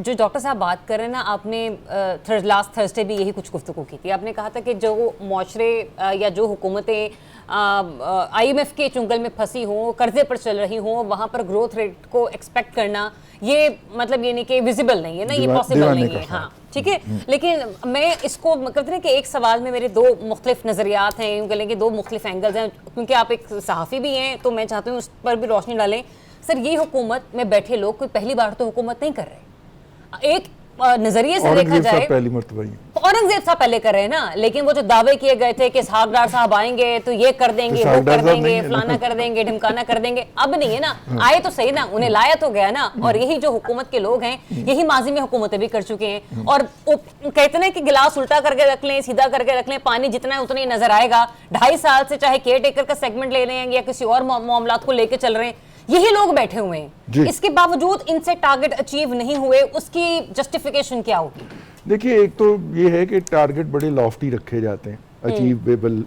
जो डॉक्टर साहब बात कर रहे हैं ना, आपने लास्ट थर्सडे भी यही कुछ गुफ्तगू की थी। आपने कहा था कि जो मुआशरे या जो हुकूमतें IMF के चुंगल में फंसी हों, कर्जे पर चल रही हों, वहाँ पर ग्रोथ रेट को एक्सपेक्ट करना ये मतलब ये नहीं कि विजिबल नहीं है ना, ये पॉसिबल नहीं है। हाँ ठीक है, लेकिन मैं इसको कहते हैं कि एक सवाल में मेरे दो मुख्तलिफ नज़रियात हैं, यूँ कहें कि दो मुख्तलिफ एंगल्स हैं, क्योंकि आप एक सहाफ़ी भी हैं तो मैं चाहती हूँ उस पर भी रोशनी डालें। सर, ये हुकूमत में बैठे लोग कोई पहली बार तो हुकूमत नहीं कर रहे। एक नजरिए से देखा जाए पहली मर्तबा औरंगजेब साहब पहले कर रहे हैं ना, लेकिन वो जो दावे किए गए थे कि इसहाक डार साहब आएंगे तो ये कर देंगे, वो कर देंगे, फलाना कर देंगे, ढिमकाना कर देंगे, अब नहीं है ना। आए तो सही ना, उन्हें लाया तो गया ना। और यही जो हुकूमत के लोग हैं, यही माजी में हुकूमतें भी कर चुके हैं। और कहते हैं कि गिलास उल्टा करके रख लें, सीधा करके रख लें, पानी जितना है उतना ही नजर आएगा। 2.5 साल से चाहे केयर टेकर का सेगमेंट ले रहे हैं या किसी और मामलात को लेकर चल रहे हैं, यही लोग बैठे हुए हैं। इसके बावजूद इनसे टारगेट अचीव नहीं हुए, उसकी जस्टिफिकेशन क्या होगी? देखिए, एक तो ये है कि टारगेट बड़े लॉफ्टी रखे जाते हैं, अचीवेबल,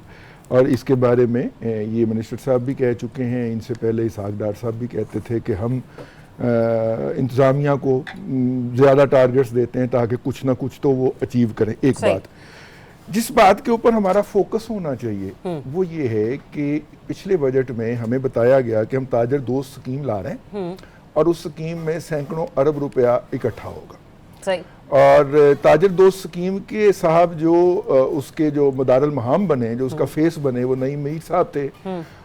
और इसके बारे में ये मिनिस्टर साहब भी कह चुके हैं, इनसे पहले इसहाक डार साहब भी कहते थे कि हम इंतज़ामिया को ज़्यादा टारगेट्स देते हैं ताकि कुछ ना कुछ तो वो अचीव करें। एक बात, जिस बात के ऊपर हमारा फोकस होना चाहिए वो ये है कि पिछले बजट में हमें बताया गया कि हम ताजर दोस्त स्कीम ला रहे हैं और उस स्कीम में सैकड़ों अरब रुपया इकट्ठा होगा। सही। और ताजर दोस्त स्कीम के साहब जो उसके जो मदारुल महाम बने, जो उसका फेस बने, वो नईम मीर साहब थे।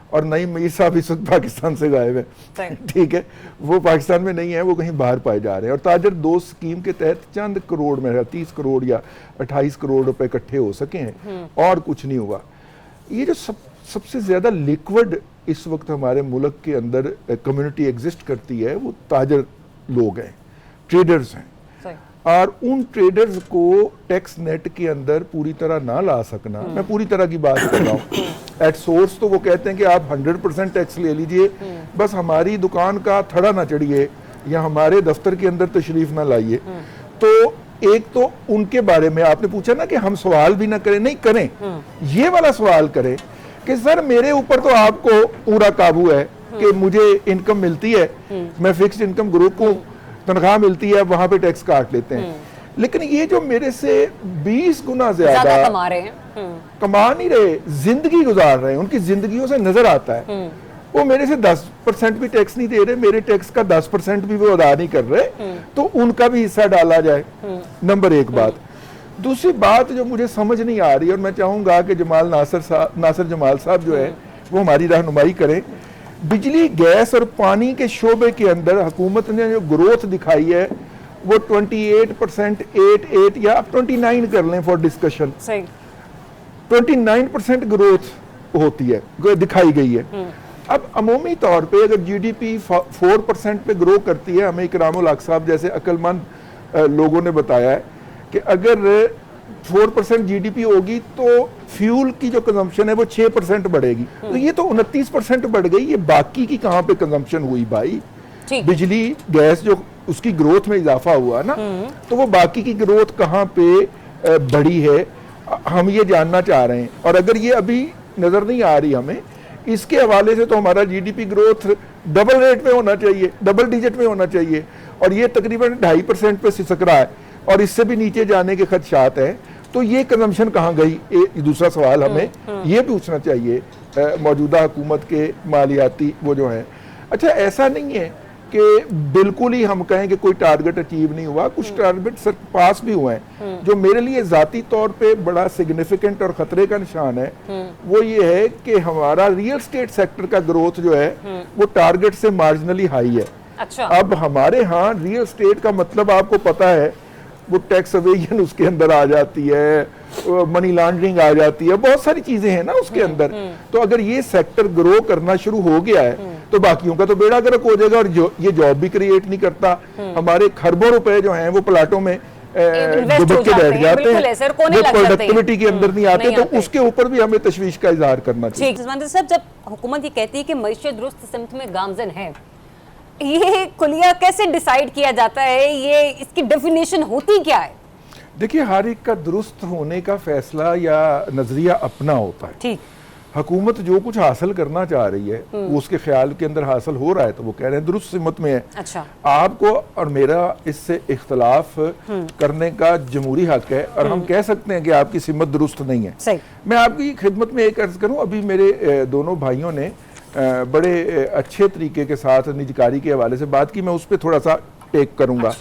और नईम मीर साहब इस वक्त पाकिस्तान से गायब है, ठीक है, वो पाकिस्तान में नहीं है, वो कहीं बाहर पाए जा रहे हैं। और ताजर दोस्त स्कीम के तहत चंद करोड़ में 30 करोड़ या 28 करोड़ रुपए इकट्ठे हो सके हैं और कुछ नहीं हुआ। ये जो सबसे ज्यादा लिक्विड इस वक्त हमारे मुल्क के अंदर कम्युनिटी एग्जिस्ट करती है, वो ताजर लोग हैं, ट्रेडर्स हैं। और उन ट्रेडर्स को टैक्स नेट के अंदर पूरी तरह ना ला सकना, मैं पूरी तरह की बात कर रहा हूँ, एट सोर्स तो वो कहते हैं कि आप 100% टैक्स ले लीजिए, बस हमारी दुकान का थड़ा ना चढ़िए या हमारे दफ्तर के अंदर तशरीफ ना लाइए। तो एक तो उनके बारे में आपने पूछा ना कि हम सवाल भी ना करें, नहीं करें, ये वाला सवाल करें कि सर मेरे ऊपर तो आपको पूरा काबू है कि मुझे इनकम मिलती है, मैं फिक्स्ड इनकम ग्रुप को तनख्वाह मिलती है, वहां पे टैक्स काट लेते हैं। लेकिन ये जो मेरे से 20 गुना ज्यादा कमा रहे हैं, कमा नहीं रहे, जिंदगी गुजार रहे हैं, उनकी जिंदगियों से नजर आता है, वो मेरे से 10% भी टैक्स नहीं दे रहे, मेरे टैक्स का 10% भी वो अदा नहीं कर रहे, तो उनका भी हिस्सा डाला जाए। नंबर एक बात। दूसरी बात जो मुझे समझ नहीं आ रही, और मैं चाहूंगा कि नासिर जमाल साहब जो है वो हमारी रहनुमाई करें, बिजली, गैस और पानी के शोबे के अंदर हुकूमत ने जो ग्रोथ दिखाई है वो 28%, 88 या 29 कर लें फॉर डिस्कशन, 29% ग्रोथ होती है, दिखाई गई है। अब अमूमी तौर पे अगर GDP 4% पे ग्रो करती है, हमें इकरामुल हक साहब जैसे अक्लमंद लोगों ने बताया है कि अगर 4% GDP होगी तो फ्यूल की जो कंजम्पशन है वो 6% बढ़ेगी, तो ये तो 29% बढ़ गई, ये बाकी की कहाँ पे कंजम्पशन हुई भाई? बिजली, गैस जो उसकी ग्रोथ में इजाफा हुआ ना, तो वो बाकी की ग्रोथ कहाँ पे बढ़ी है, हम ये जानना चाह रहे हैं। और अगर ये अभी नजर नहीं आ रही हमें, इसके हवाले से तो हमारा GDP ग्रोथ डबल रेट में होना चाहिए, डबल डिजिट में होना चाहिए, और ये तकरीबन 2.5% पे सिसक रहा है और इससे भी नीचे जाने के खदशात हैं। तो ये कंजम्पशन कहाँ गई? दूसरा सवाल हमें ये पूछना चाहिए मौजूदा हुकूमत के मालियाती वो जो है। अच्छा, ऐसा नहीं है कि बिल्कुल ही हम कहें कि कोई टारगेट अचीव नहीं हुआ, कुछ टारगेट पास भी हुए हैं। जो मेरे लिए जाती तौर पे बड़ा सिग्निफिकेंट और खतरे का निशान है वो ये है कि हमारा रियल स्टेट सेक्टर का ग्रोथ जो है वो टारगेट से मार्जिनली हाई है। अच्छा। अब हमारे यहाँ रियल स्टेट का मतलब आपको पता है, वो टैक्स अवेजन उसके अंदर आ जाती है, मनी लॉन्ड्रिंग आ जाती है, बहुत सारी चीजें हैं ना उसके अंदर। तो अगर ये सेक्टर ग्रो करना शुरू हो गया है तो बाकियों का तो बेड़ा गर्क हो जाएगा, और ये जॉब भी क्रिएट नहीं करता। हमारे खरबों रुपए जो हैं वो प्लाटों में दुबक के बैठ जाते हैं, वो प्रोडक्टिविटी के अंदर नहीं आते, तो उसके ऊपर भी हमें तशवीश का इजहार करना चाहिए। जब हुकूमत ये कहती है कि मईशत दुरुस्त सिमत में गामजन है, ये कुलिया कैसे डिसाइड किया जाता है? ये इसकी डेफिनेशन होती क्या है? देखिए, हर एक का दुरुस्त होने का फैसला या नजरिया अपना होता है। ठीक। हुकूमत जो कुछ हासिल करना चाह रही है वो उसके ख्याल के अंदर हासिल हो रहा है तो वो कह रहे हैं दुरुस्त सिमत में है। अच्छा, आपको और मेरा इससे इख्तलाफ करने का जमहूरी हक है और हम कह सकते हैं कि आपकी सिमत दुरुस्त नहीं है। सही। मैं आपकी खिदमत में एक अर्ज करूं, अभी मेरे दोनों भाइयों ने बड़े अच्छे तरीके के साथ निजकारी के हवाले से बात की, मैं उस पर थोड़ा सा टेक करूंगा।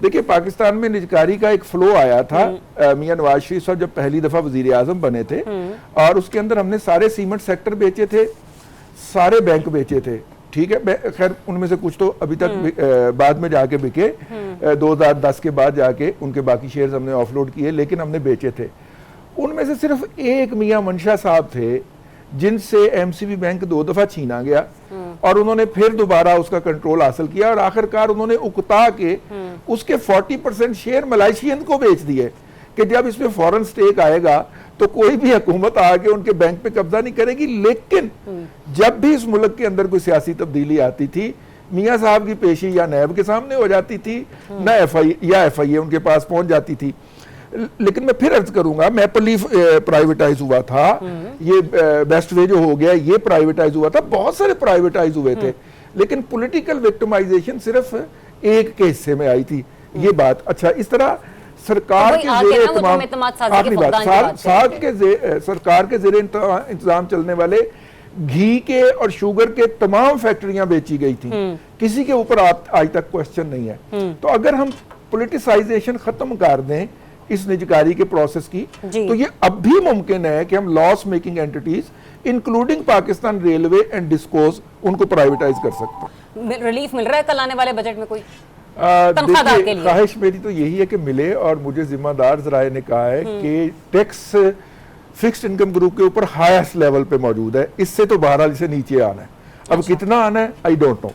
देखिए, पाकिस्तान में निजकारी का एक फ्लो आया था मियां नवाज शरीफ साहब जब पहली दफा वजीर आजम बने थे और उसके अंदर हमने सारे सीमेंट सेक्टर बेचे थे, सारे बैंक बेचे थे, ठीक है। खैर उनमें से कुछ तो अभी तक बाद में जाके बिके, 2010 के बाद जाके उनके बाकी शेयर्स हमने ऑफलोड किए, लेकिन हमने बेचे थे। उनमें से सिर्फ एक मियां मंशा साहब थे जिनसे एमसीबी बैंक 2 दफा छीना गया और उन्होंने फिर दोबारा उसका कंट्रोल हासिल किया और आखिरकार उन्होंने उकता के उसके 40% शेयर मलेशियन को बेच दिए कि जब इसमें फॉरेन स्टेक आएगा तो कोई भी हुकूमत आके उनके बैंक पे कब्जा नहीं करेगी। लेकिन जब भी इस मुल्क के अंदर कोई सियासी तब्दीली आती थी, मियां साहब की पेशी या नैब के सामने हो जाती थी, न एफआईए उनके पास पहुंच जाती थी। लेकिन मैं फिर अर्ज करूंगा, मैपल लीफ प्राइवेटाइज हुआ था, ये बेस्ट वे जो हो गया ये प्राइवेटाइज हुआ था, बहुत सारे प्राइवेटाइज हुए थे, लेकिन पॉलिटिकल विक्टिमाइजेशन सिर्फ एक के हिस्से में आई थी, ये बात। अच्छा, इस तरह सरकार के जेरे सरकार के जेरे इंतजाम चलने वाले घी के और शुगर के तमाम फैक्ट्रियां बेची गई थी, किसी के ऊपर आज तक क्वेश्चन नहीं है। तो अगर हम पॉलिटिसाइजेशन खत्म कर दें इस निजकारी के प्रोसेस की, तो ये अब भी मुमकिन है कि हम loss making entities including Pakistan railway and discourse उनको प्राइवेटाइज कर सकते हैं। रिलीफ मिल रहा है कल आने वाले बजट में कोई? देखिए, ख्वाहिश मेरी तो यही है कि मिले, और मुझे जिम्मेदार जराए ने कहा है कि टैक्स फिक्स्ड इनकम ग्रुप के ऊपर हाईएस्ट लेवल पे मौजूद है, इससे तो बहरहाल इसे नीचे आना है। अब कितना आना है आई डोंट नो।